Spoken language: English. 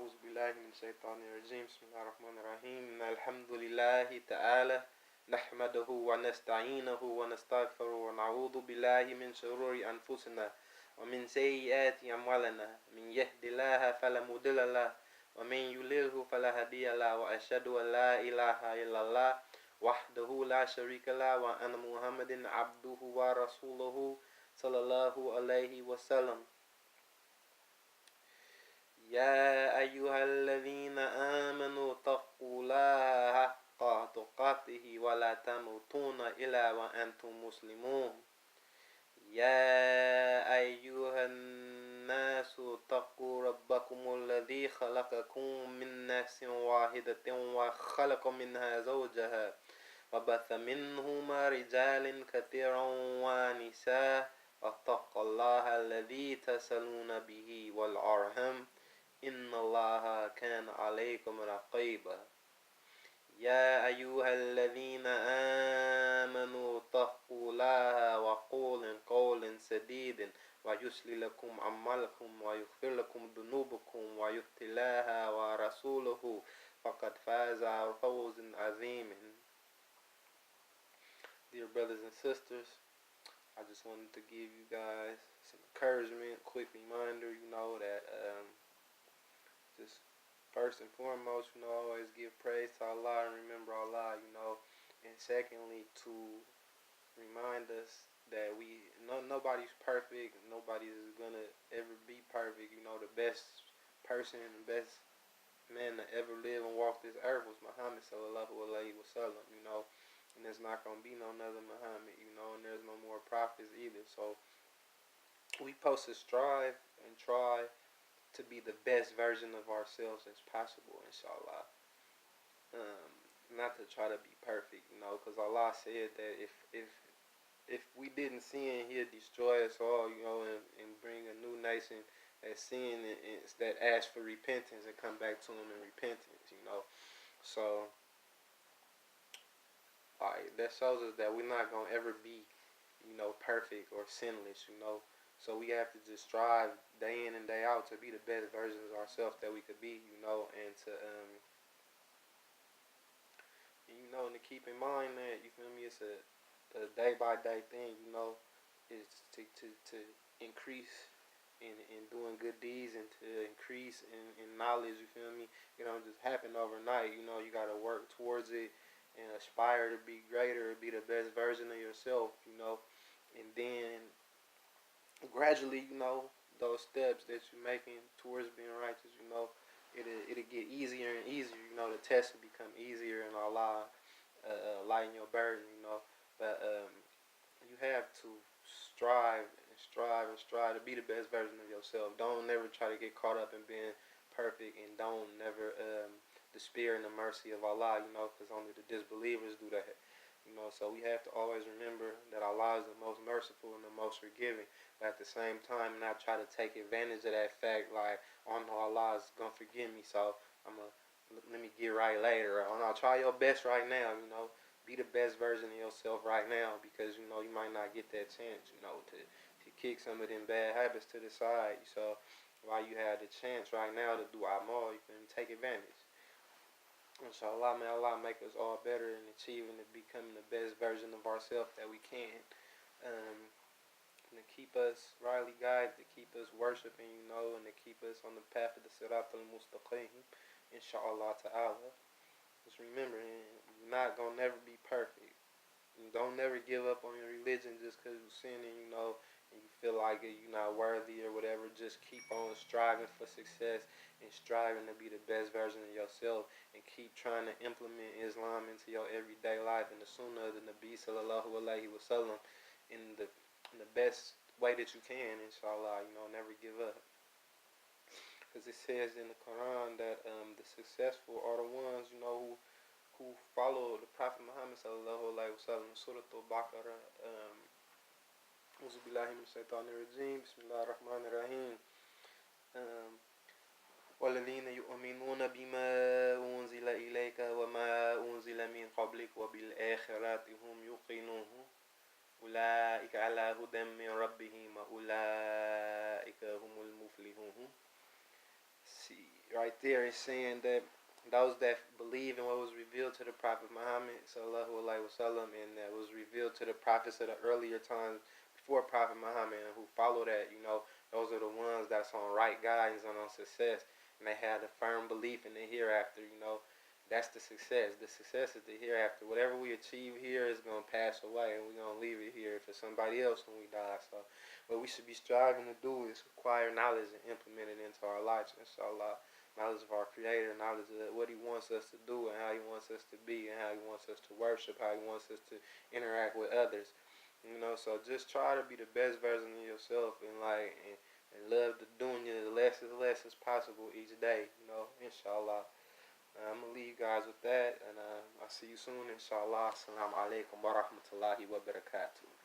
أعوذ بالله من الشيطان الرجيم بسم الله الرحمن الرحيم إن الحمد لله تعالى نحمده ونستعينه ونستغفره ونعوذ بالله من شرور أنفسنا ومن سيئات أعمالنا من يهد الله فلا مضل له ومن يضلل فلا هادي له وأشهد أن لا إله إلا الله وحده لا شريك له وأن محمدا عبده ورسوله صلى الله عليه وسلم يا أيها الذين آمنوا اتقوا الله حق تقاته ولا تموتون إلا وأنتم مسلمون يا أيها الناس اتقوا ربكم الذي خلقكم من نفس واحدة وخلق منها زوجها وبث منهما رجالا كثيرا ونساء واتقوا الله الذي تسألون به والأرحام إن الله كان عليكم رقيبا يا أيها الذين آمنوا اتقوا الله وقولوا قولا سديدا ويصلح لكم أعمالكم ويغفر لكم ذنوبكم ويطع الله ورسوله فقد فاز فوزا عظيما. Dear brothers and sisters, I just wanted to give you guys some encouragement, quick reminder, that just first and foremost, always give praise to Allah and remember Allah, and secondly, to remind us that nobody's perfect, nobody is gonna ever be perfect. The best person, the best man to ever live and walk this earth was Muhammad sallallahu alaihi wasallam, and there's not gonna be no another Muhammad, and there's no more prophets either. So we supposed to strive and try to be the best version of ourselves as possible, inshallah. Not to try to be perfect, because Allah said that if we didn't sin, He'll destroy us all, and bring a new nation that sin and that asks for repentance and come back to Him in repentance, So, that shows us that we're not gonna ever be, perfect or sinless, So we have to just strive day in and day out to be the best versions of ourselves that we could be, and to and to keep in mind that it's a day by day thing, is to increase in doing good deeds and to increase in knowledge. It don't just happen overnight. You gotta work towards it and aspire to be greater, be the best version of yourself, and then gradually, those steps that you're making towards being righteous, it'll get easier and easier. The test will become easier, and Allah lighten your burden. But you have to strive to be the best version of yourself. Don't never try to get caught up in being perfect, and don't never despair in the mercy of Allah. Because only the disbelievers do that. So we have to always remember that Allah is the most merciful and the most forgiving. But at the same time, not try to take advantage of that fact, like, oh no, Allah is gonna forgive me, so let me get right later. Oh no, try your best right now. Be the best version of yourself right now, because you might not get that chance, to kick some of them bad habits to the side. So while you have the chance right now to do amal, you can take advantage. Inshallah, may Allah make us all better in achieving and becoming the best version of ourselves that we can. And to keep us rightly guided, to keep us worshiping, and to keep us on the path of the Sirat al-Mustaqim, inshallah ta'ala. Just remember, you're not going to never be perfect. And don't never give up on your religion just because you're sinning, and you feel like you're not worthy or whatever. Just keep on striving for success and striving to be the best version of yourself, and keep trying to implement Islam into your everyday life and the Sunnah of the Nabi sallallahu alaihi wasallam in the best way that you can, inshallah. Never give up, because it says in the Quran that the successful are the ones who follow the Prophet Muhammad sallallahu alaihi wasallam. Surah Al-Baqarah. أعوذ بالله من الشيطان الرجيم بسم الله الرحمن الرحيم والذين يؤمنون بما أنزل إليك وما أنزل من قبلك وبالآخرة هم يوقنون أولئك على هدى من ربهم وأولئك هم المفلحون. See, right there is saying that those that believe in what was revealed to the Prophet Muhammad sallallahu alaihi wasallam and that was revealed to the prophets of the earlier times before Prophet Muhammad and who follow that, those are the ones that's on right guidance and on success, and they have a firm belief in the hereafter. That's the success. The success is the hereafter. Whatever we achieve here is going to pass away, and we're going to leave it here for somebody else when we die. So, what we should be striving to do is acquire knowledge and implement it into our lives, inshallah. Knowledge of our Creator, knowledge of what He wants us to do and how He wants us to be and how He wants us to worship, how He wants us to interact with others. So just try to be the best version of yourself and love the dunya less as possible each day, inshallah. I'm going to leave you guys with that, and I'll see you soon, inshallah. Assalamu alaikum wa rahmatullahi wa barakatuh.